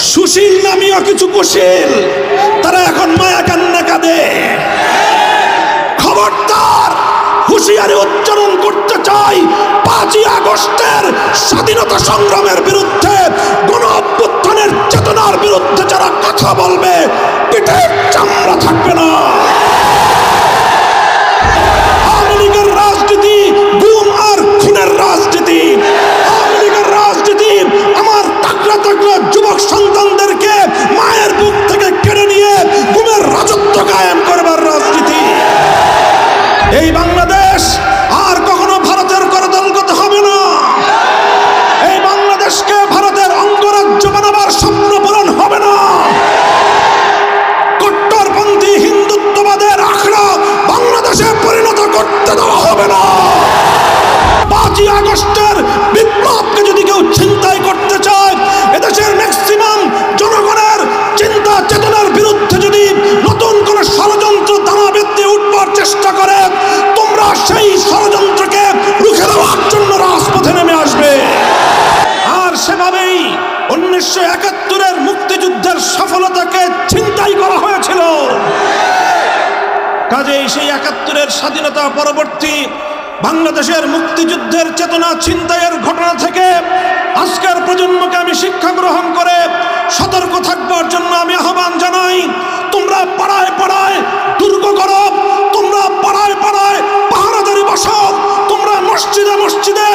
সুশীল নামীয় কিছু কুশীল তারা এখন মায়া কান্না কাঁদে। খবরদার, হুঁশিয়ারি উচ্চারণ করতে চাই, 5ই আগস্টের স্বাধীনতা সংগ্রামের বিরুদ্ধে, গণ অভ্যুত্থানের চেতনার বিরুদ্ধে যারা কথা বলবে পিঠের চামড়া থাকবে না। আওয়ামী লীগের রাজনীতি গুম আর খুনের রাজনীতি। আওয়ামী লীগের রাজনীতি আমার তাকড়া তাকড়া যুবক সন্তানদেরকে মায়ের বুক থেকে কেড়ে নিয়ে গুমের রাজত্ব কায়েম করবার রাজনীতি। এই বাংলাদেশ আর কখনো ভারতের করদলগত হবে না। এই বাংলাদেশকে ভারতের অঙ্গরাজ্য বানাবার স্বপ্ন পূরণ হবে না। কট্টরপন্থী হিন্দুত্ববাদের আখড়া বাংলাদেশে পরিণত করতে দেওয়া হবে না। 5ই আগস্টের বিপ্লবকে যদি কেউ ছিনতাই করতে চায়, এদেশের ম্যাক্সিমাম জনগণের চিন্তা চেতনার বিরুদ্ধে যদি নতুন কোন ষড়যন্ত্র দানা বেঁধে উঠবার চেষ্টা করে, তোমরা সেই ষড়যন্ত্রকে রুখে দেওয়ার জন্য রাজপথে নেমে আসবে। আর সেভাবেই 1971-এর মুক্তিযুদ্ধের সফলতাকে ছিনতাই করা হয়েছিল। কাজেই সেই 71-এর স্বাধীনতা পরবর্তী বাংলাদেশের মুক্তিযুদ্ধের চেতনা ছিনতাইয়ের ঘটনা থেকে আজকের প্রজন্মকে আমি শিক্ষা গ্রহণ করে সতর্ক থাকবার জন্য আমি আহ্বান জানাই। তোমরা পাড়ায় পাড়ায় দুর্গ করো, তোমরা পাড়ায় পাড়ায় পাহারাদারি বসো, তোমরা মসজিদে মসজিদে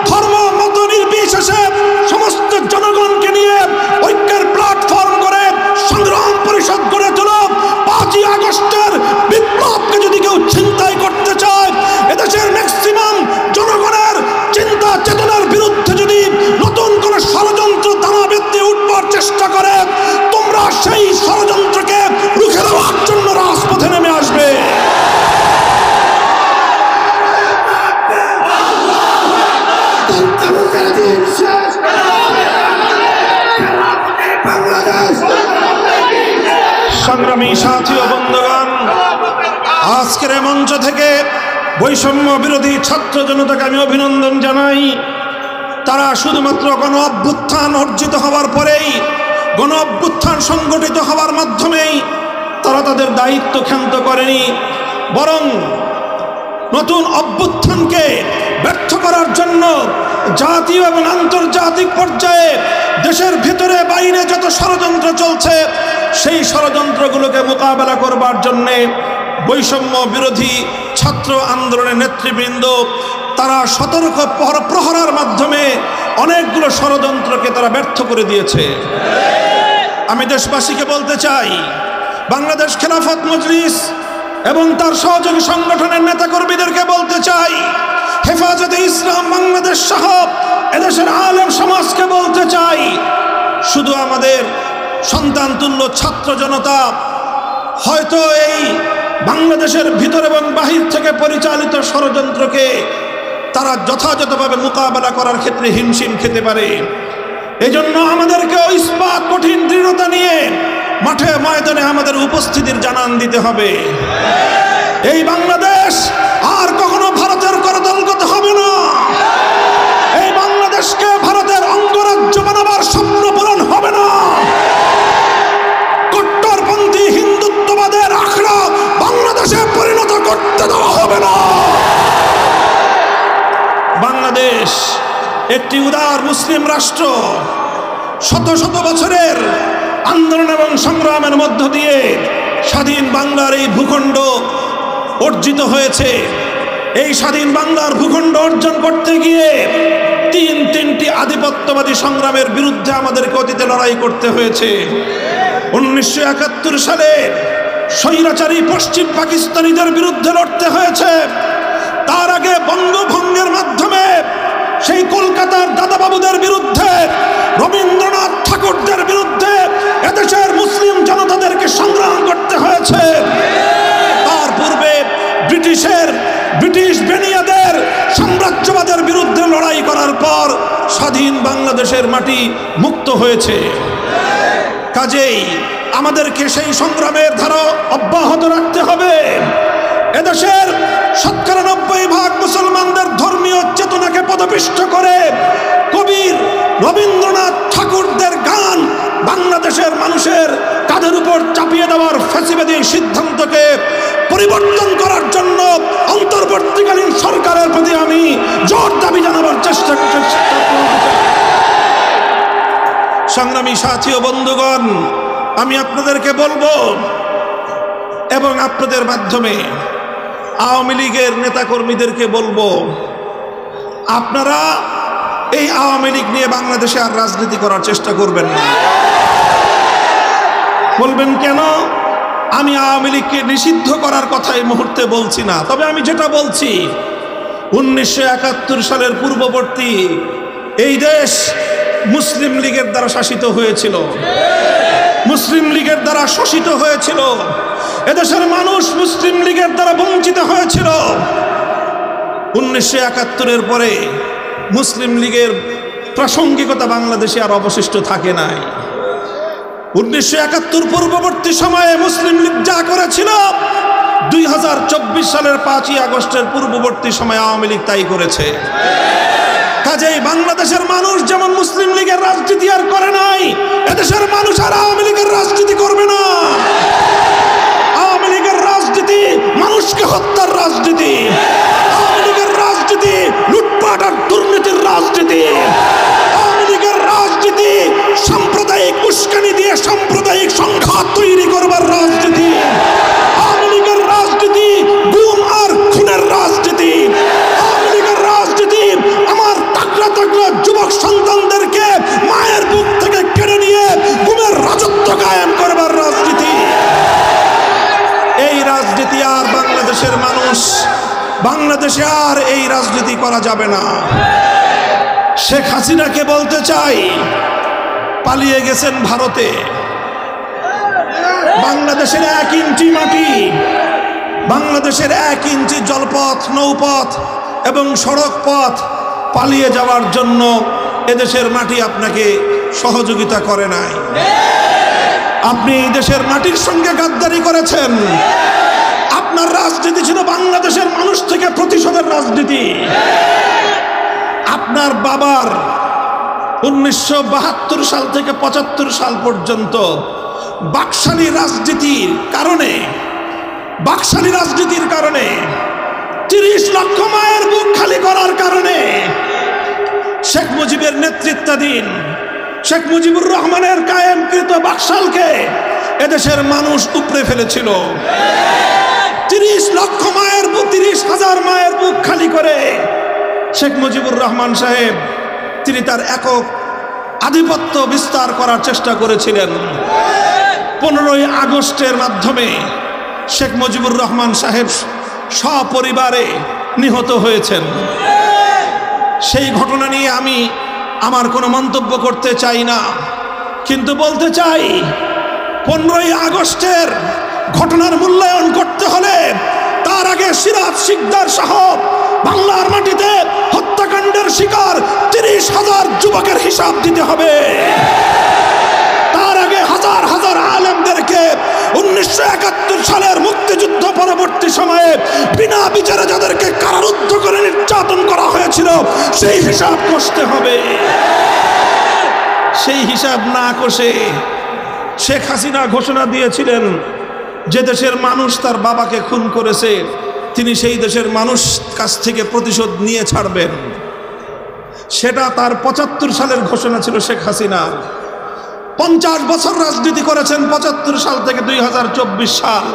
ধর্ম মত নির্বিশেষে সমস্ত জনগণকে নিয়ে ঐক্যের প্ল্যাটফর্ম করে সংগ্রাম পরিষদ গড়ে তোলো। 5ই আগস্টের বিপ্লবকে যদি কেউ ছিনতাই করতে চায়, এদেশের ম্যাক্সিমাম জনগণের চিন্তা চেতনার বিরুদ্ধে যদি নতুন কোন ষড়যন্ত্র দানা বেঁধে উঠবার চেষ্টা করে, তোমরা সেই ষড়যন্ত্রকে রুখে দেওয়ার জন্য রাজপথে নেমে আসবে। সংগ্রামী সাথী ও বন্ধুগণ, আজকের মঞ্চ থেকে বৈষম্য বিরোধী ছাত্র জনতাকে আমি অভিনন্দন জানাই। তারা শুধুমাত্র গণ অভ্যুত্থান অর্জিত হওয়ার পরেই, গণ অভ্যুত্থান সংগঠিত হওয়ার মাধ্যমেই তারা তাদের দায়িত্ব ক্ষান্ত করেনি, বরং নতুন অভ্যুত্থানকে ব্যর্থ করার জন্য জাতীয় এবং আন্তর্জাতিক পর্যায়ে দেশের ভিতরে বাইরে যত ষড়যন্ত্র চলছে, সেই ষড়যন্ত্রগুলোকে মোকাবেলা করবার জন্যে বৈষম্য বিরোধী ছাত্র আন্দোলনের নেতৃবৃন্দ তারা সতর্ক প্রহরার মাধ্যমে অনেকগুলো ষড়যন্ত্রকে তারা ব্যর্থ করে দিয়েছে। আমি দেশবাসীকে বলতে চাই, বাংলাদেশ খেলাফত মজলিস এবং তার সহযোগী সংগঠনের নেতাকর্মীদেরকে বলতে চাই, হেফাজতে ইসলাম বাংলাদেশ সহ এদেশের আলেম সমাজকে বলতে চাই, শুধু আমাদের সন্তান তুল্য ছাত্র জনতা হয়তো এই বাংলাদেশের ভিতর এবং বাহির থেকে পরিচালিত ষড়যন্ত্রকে তারা যথাযথভাবে মোকাবেলা করার ক্ষেত্রে হিমশিম খেতে পারে। এজন্য আমাদেরকেও ইস্পাত কঠিন দৃঢ়তা নিয়ে মাঠে ময়দানে আমাদের উপস্থিতির জানান দিতে হবে। এই বাংলাদেশ আর কখনো ভারতের করদলগত হবে না। এই বাংলাদেশকে ভারতের অঙ্গরাজ্য বানাবার স্বপ্ন পূরণ হবে না। কট্টরপন্থী হিন্দুত্ববাদের আখড়া বাংলাদেশে পরিণত করতে দেওয়া হবে না। বাংলাদেশ একটি উদার মুসলিম রাষ্ট্র। শত শত বছরের আন্দোলন এবং সংগ্রামের মধ্য দিয়ে স্বাধীন বাংলার এই ভূখণ্ড অর্জিত হয়েছে। এই স্বাধীন বাংলার ভূখণ্ড অর্জন করতে গিয়ে তিনটি আধিপত্যবাদী সংগ্রামের বিরুদ্ধে আমাদেরকে অতীতে লড়াই করতে হয়েছে। 1971 সালে স্বৈরাচারী পশ্চিম পাকিস্তানিদের বিরুদ্ধে লড়তে হয়েছে। তার আগে বঙ্গভঙ্গের মাধ্যমে সেই কলকাতার দাদাবাবুদের বিরুদ্ধে, রবীন্দ্রনাথ ঠাকুরদের বিরুদ্ধে এদেশের মুসলিম জনতাদেরকে সংগ্রাম করতে হয়েছে। তার পূর্বে ব্রিটিশ বেনিয়াদের সাম্রাজ্যবাদের বিরুদ্ধে লড়াই করার পর স্বাধীন বাংলাদেশের মাটি মুক্ত হয়েছে। কাজেই আমাদেরকে সেই সংগ্রামের ধারা অব্যাহত রাখতে হবে। এদেশের ৯৭% মুসলমানদের ধর্মীয় চেতনাকে পদপিষ্ট করে কবি রবীন্দ্রনাথ ঠাকুরদের গান বাংলাদেশ তাদের উপর চাপিয়ে দেওয়ার ফ্যাসিবাদী সিদ্ধান্তকে পরিবর্তন করার জন্য অন্তর্বর্তীকালীন সরকারের প্রতি আমি জোর দাবি জানাবার চেষ্টা করছি। সংগ্রামী সাথী ও বন্ধুগণ, আমি আপনাদেরকে বলবো এবং আপনাদের মাধ্যমে আওয়ামী লীগের নেতাকর্মীদেরকে বলবো, আপনারা এই আওয়ামী লীগ নিয়ে বাংলাদেশে আর রাজনীতি করার চেষ্টা করবেন না। বলবেন কেন? আমি আওয়ামী লীগকে নিষিদ্ধ করার কথা এই মুহূর্তে বলছি না, তবে আমি যেটা বলছি 1971 সালের পূর্ববর্তী এই দেশ মুসলিম লীগের দ্বারা শাসিত হয়েছিল, মুসলিম লীগের দ্বারা শোষিত হয়েছিল, এদেশের মানুষ মুসলিম লীগের দ্বারা বঞ্চিত হয়েছিল। 1971-এর পরে মুসলিম লীগের প্রাসঙ্গিকতা বাংলাদেশে আর অবশিষ্ট থাকে নাই। 1971 পূর্ববর্তী সময়ে মুসলিম লীগ যা করেছিল 2024 সালের 5ই আগস্টের পূর্ববর্তী সময়ে আওয়ামী লীগ তাই করেছে। কাজেই বাংলাদেশের মানুষ যেমন মুসলিম লীগের রাজনীতি আর করে নাই, এদেশের মানুষ আর আওয়ামী লীগের রাজনীতি করবে না। আওয়ামী লীগের রাজনীতি মানুষকে হত্যার রাজনীতি, আওয়ামী লীগের রাজনীতি লুটপাট আর দুর্নীতির রাজনীতি, আওয়ামী লীগের রাজনীতি সাম্প্রদায়িক উস্কানি দিয়ে সাম্প্রদায়িক সংঘাত তৈরি করবার রাজনীতি, আওয়ামী লীগের রাজনীতি গুম আর খুনের রাজনীতি, আওয়ামী লীগের রাজনীতি আমার তাগড়া তাগড়া যুবক সন্তানদেরকে মায়ের বুক থেকে কেড়ে নিয়ে গুমের রাজত্ব কায়েম করবার রাজনীতি। এই রাজনীতি আর বাংলাদেশের মানুষ, বাংলাদেশে আর এই রাজনীতি করা যাবে না। শেখ হাসিনাকে বলতে চাই, পালিয়ে গেছেন ভারতে, বাংলাদেশের 1 ইঞ্চি মাটি, বাংলাদেশের 1 ইঞ্চি জলপথ, নৌপথ এবং সড়ক পথ পালিয়ে যাওয়ার জন্য এদেশের মাটি আপনাকে সহযোগিতা করে নাই। আপনি এই দেশের মাটির সঙ্গে গাদ্দারি করেছেন। আপনার রাজনীতি ছিল বাংলাদেশের মানুষ থেকে প্রতিশোধের রাজনীতি। আপনার বাবার 1972 সাল থেকে 75 সাল পর্যন্ত বাকশালী রাজনীতির কারণে 30 লক্ষ মায়ের বুক খালি করার কারণে শেখ মুজিবের নেতৃত্বাধীন শেখ মুজিবুর রহমানের কায়েমকৃত বাকশালকে এদেশের মানুষ উপড়ে ফেলেছিল। 30,000 মায়ের বুক খালি করে শেখ মুজিবুর রহমান সাহেব তিনি তার একক আধিপত্য বিস্তার করার চেষ্টা করেছিলেন। 15ই আগস্টের মাধ্যমে শেখ মুজিবুর রহমান সাহেব সপরিবারে নিহত হয়েছেন। সেই ঘটনা নিয়ে আমি আমার কোনো মন্তব্য করতে চাই না, কিন্তু বলতে চাই 15ই আগস্টের ঘটনার মূল্যায়ন করতে হলে তার আগে সিরাজ শিকদার সহ বাংলার মাটিতে হত্যাকাণ্ডের শিকার 30,000 যুবকের হিসাব দিতে হবে। তার আগে হাজার হাজার আলেমদেরকে 1971 সালের মুক্তিযুদ্ধ পরবর্তী সময়ে বিনা বিচারে যাদেরকে কারারুদ্ধ করে নির্যাতন করা হয়েছিল সেই হিসাব কষতে হবে। সেই হিসাব না কষে শেখ হাসিনা ঘোষণা দিয়েছিলেন যে দেশের মানুষ তার বাবাকে খুন করেছে তিনি সেই দেশের মানুষ কাছ থেকে প্রতিশোধ নিয়ে ছাড়বেন। সেটা তার 75 সালের ঘোষণা ছিল শেখ হাসিনা। 50 বছর রাজনীতি করেছেন 75 সাল থেকে 2024 সাল।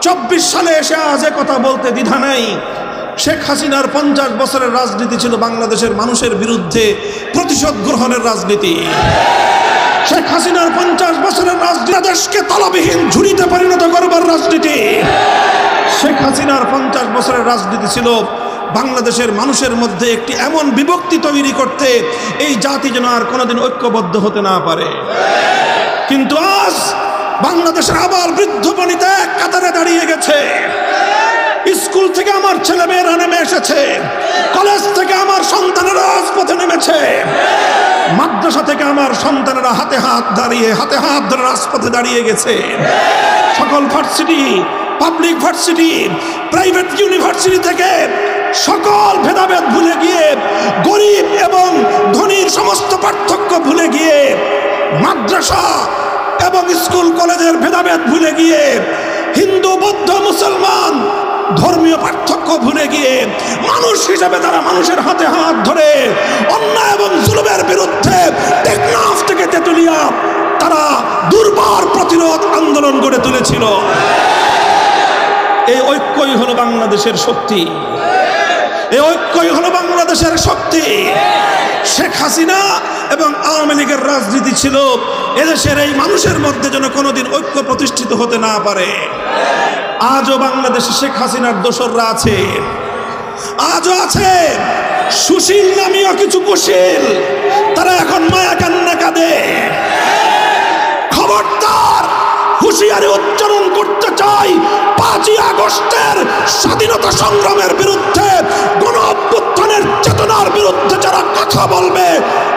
24 সালে এসে আজ কথা বলতে দ্বিধা নেই। শেখ হাসিনার 50 বছরের রাজনীতি ছিল বাংলাদেশের মানুষের বিরুদ্ধে প্রতিশোধ গ্রহণের রাজনীতি। শেখ হাসিনার 50 বছরের রাজনীতি দেশকে তলবিহীন ঝুড়িতে পরিণত করবার রাজনীতি। শেখ হাসিনার 50 বছরের রাজনীতি ছিল বাংলাদেশের মানুষের মধ্যে একটি এমন বিভক্তি তৈরি করতে এই জাতি যেন আর কোনোদিন ঐক্যবদ্ধ হতে না পারে। কিন্তু আজ বাংলাদেশের আবার বৃদ্ধ বনিতা এক কাতারে দাঁড়িয়ে গেছে। স্কুল থেকে আমার ছেলেমেয়েরা নেমে এসেছে, কলেজ থেকে আমার সন্তানেরা রাজপথে নেমেছে, মাদ্রাসা থেকে আমার সন্তানেরা হাতে হাত ধরে রাজপথে দাঁড়িয়ে গেছে। সকল varsity, public varsity, private university থেকে সকল ভেদাভেদ ভুলে গিয়ে, গরিব এবং ধনীর সমস্ত পার্থক্য ভুলে গিয়ে মাদ্রাসা এবং স্কুল কলেজের ভেদাভেদ ভুলে গিয়ে, হিন্দু বৌদ্ধ মুসলমান ধর্মীয় পার্থক্য ভুলে গিয়ে মানুষ হিসেবে তারা মানুষের হাতে হাত ধরে অন্যায় এবং জুলুমের বিরুদ্ধে টেকনাফ থেকে তেতুলিয়া তারা দুর্বার প্রতিরোধ আন্দোলন গড়ে তুলেছিল। এই ঐক্যই হলো বাংলাদেশের শক্তি, এই ঐক্যই হলো বাংলাদেশের শক্তি। শেখ হাসিনা এবং আওয়ামী লীগের রাজনীতি ছিল এদেশের এই মানুষের মধ্যে যেন কোনোদিন ঐক্য প্রতিষ্ঠিত হতে না পারে। আজও বাংলাদেশে শেখ হাসিনার দোসররা আছে, আজও আছে সুশীল নামীয় কিছু কুশীল, তারা এখন মায়া কান্না কাঁদে। খবরদার, হুঁশিয়ারি উচ্চারণ করতে চাই, 5ই আগস্টের স্বাধীনতা সংগ্রামের বিরুদ্ধে, গণ অভ্যুত্থানের চেতনার বিরুদ্ধে যারা কথা বলবে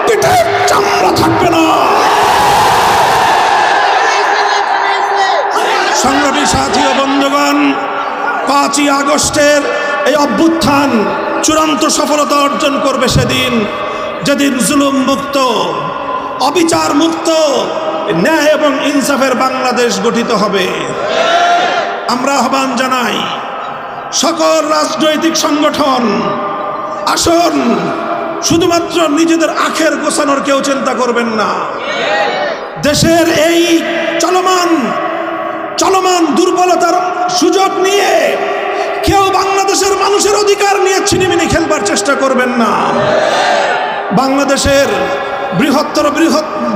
পিঠের চামড়া থাকবে না। সংগ্রামী সাথী ও বন্ধুগণ, 5ই আগস্টের এই অভ্যুত্থান চূড়ান্ত সফলতা অর্জন করবে সেদিন, যেদিন জুলুম মুক্ত, অবিচার মুক্ত, ন্যায় এবং ইনসাফের বাংলাদেশ গঠিত হবে। আমরা আহ্বান জানাই সকল রাজনৈতিক সংগঠন, আসুন, শুধুমাত্র নিজেদের আখের গোছানোর কেউ চিন্তা করবেন না। দেশের এই চলমান দুর্বলতার সুযোগ নিয়ে কেউ বাংলাদেশের মানুষের অধিকার নিয়ে ছিনিমিনি খেলবার চেষ্টা করবেন না। বাংলাদেশের বৃহৎ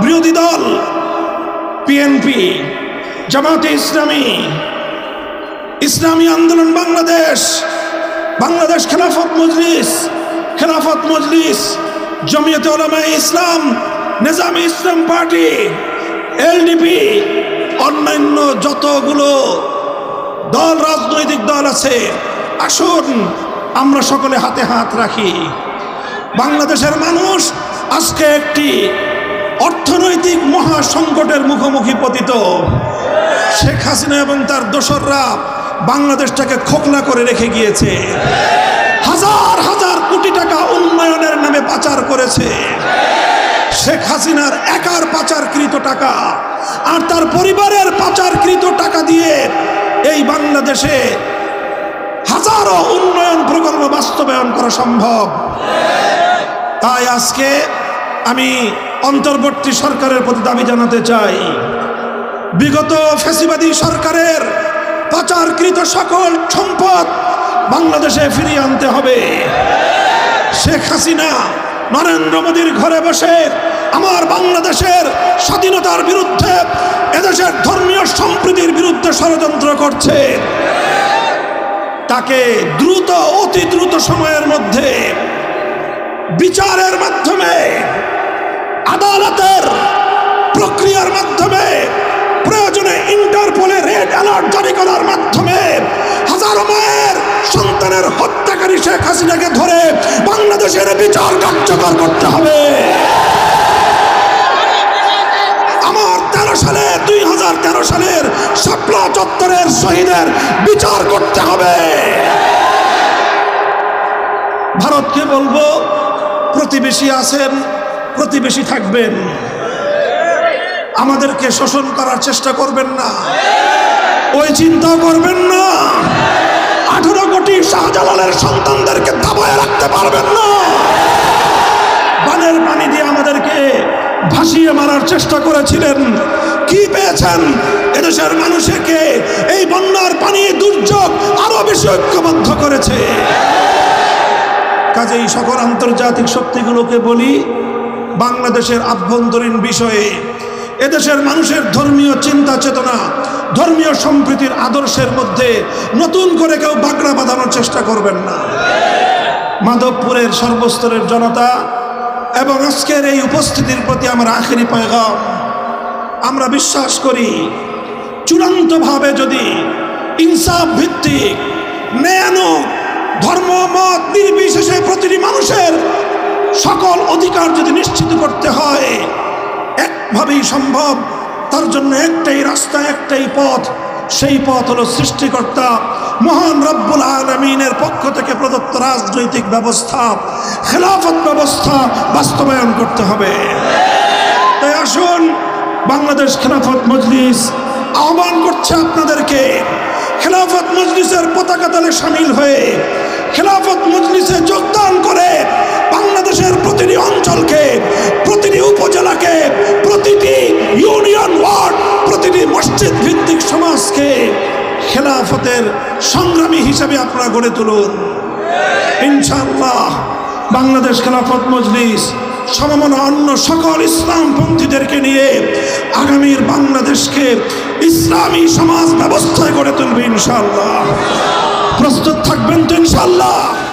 বিরোধী দল বিএনপি, জামাতে ইসলামী, ইসলামী আন্দোলন বাংলাদেশ, বাংলাদেশ খেলাফত মজলিস, জমিয়তে উলামায়ে ইসলাম, নিজামী ইসলাম পার্টি, এলডিপি, অন্যান্য যতগুলো দল, রাজনৈতিক দল আছে, আসুন আমরা সকলে হাতে হাত রাখি। বাংলাদেশের মানুষ আজকে একটি অর্থনৈতিক মহা সংকটের মুখোমুখি পতিত। শেখ হাসিনা এবং তার দোসররা বাংলাদেশটাকে খোকলা করে রেখে গিয়েছে। হাজার হাজার কোটি টাকা উন্নয়নের নামে পাচার করেছে। শেখ হাসিনার একার পাচারকৃত টাকা আর তার পরিবারের পাচারকৃত টাকা দিয়ে এই বাংলাদেশে হাজারো উন্নয়ন প্রকল্প বাস্তবায়ন করা সম্ভব। তাই আজকে আমি অন্তর্বর্তী সরকারের প্রতি দাবি জানাতে চাই, বিগত ফ্যাসিবাদী সরকারের পাচারকৃত সকল সম্পদ বাংলাদেশে ফিরিয়ে আনতে হবে। শেখ হাসিনা নরেন্দ্র মোদীর ঘরে বসে আমার বাংলাদেশের স্বাধীনতার বিরুদ্ধে, এদেশের ধর্মীয় সম্প্রীতির বিরুদ্ধে ষড়যন্ত্র করছে। তাকে দ্রুত, অতি দ্রুত সময়ের মধ্যে বিচারের মাধ্যমে, আদালতের প্রক্রিয়ার মাধ্যমে, প্রয়োজনে ইন্টারপোলে রেড অ্যালার্ট জারি করার মাধ্যমে হাজারো মায়ের সন্তানের হত্যাকারী শেখ হাসিনাকে ধরে বাংলাদেশের বিচার কার্যকর করতে হবে। আমার 2013 সালের শাপলা চত্বরের শহীদের বিচার করতে হবে। ভারতকে বলবো, প্রতিবেশী আছেন, প্রতিবেশী থাকবেন, আমাদেরকে শোষণ করার চেষ্টা করবেন না, ওই চিন্তা করবেন না। 18 কোটি শাহজালালের সন্তানদেরকে দাবায় রাখতে পারবেন না। বানের পানি দিয়ে আমাদেরকে ভাসিয়ে মারার চেষ্টা করেছিলেন, কি পেয়েছেন? এদেশের মানুষকে এই বন্যার পানি, দুর্যোগ আরো বেশি ঐক্যবদ্ধ করেছে। কাজেই সকল আন্তর্জাতিক শক্তিগুলোকে বলি, বাংলাদেশের আভ্যন্তরীণ বিষয়ে এদেশের মানুষের ধর্মীয় চিন্তা চেতনা, ধর্মীয় সম্প্রীতির আদর্শের মধ্যে নতুন করে কেউ বাগড়া বাঁধানোর চেষ্টা করবেন না। মাধবপুরের সর্বস্তরের জনতা এবং আজকের এই উপস্থিতির প্রতি আমার আখেরি পয়গাম, আমরা বিশ্বাস করি চূড়ান্তভাবে যদি ইনসাফ ভিত্তিক, ন্যায়ানুগ, ধর্ম মত নির্বিশেষে প্রতিটি মানুষের সকল অধিকার যদি নিশ্চিত করতে হয়, একভাবেই সম্ভব। তার জন্য একটাই রাস্তা, একটাই পথ, সেই পথ হলো সৃষ্টিকর্তা মহান রব্বুল আলামিনের পক্ষ থেকে প্রদত্ত রাজনৈতিক ব্যবস্থা, খেলাফত ব্যবস্থা বাস্তবায়ন করতে হবে। তাই আসুন বাংলাদেশ খেলাফত মজলিস আহ্বান করছে আপনাদেরকে খেলাফত মজলিসের পতাকা তলে শামিল হয়ে খেলাফত মজলিসে যোগদান করে বাংলাদেশের প্রতিটি অঞ্চলকে, প্রতিটি উপজেলাকে, প্রতিটি ইউনিয়ন ওয়ার্ড, প্রতিটি মসজিদ ভিত্তিক সমাজকে খেলাফতের সংগ্রামী হিসেবে আপনারা গড়ে তুলুন। ইনশাআল্লাহ বাংলাদেশ খেলাফত মজলিস সমমনা অন্য সকল ইসলামপন্থীদেরকে নিয়ে আগামীর বাংলাদেশকে ইসলামী সমাজ ব্যবস্থায় গড়ে তুলবে ইনশাআল্লাহ। প্রস্তুত থাকবেন তো ইনশাআল্লাহ?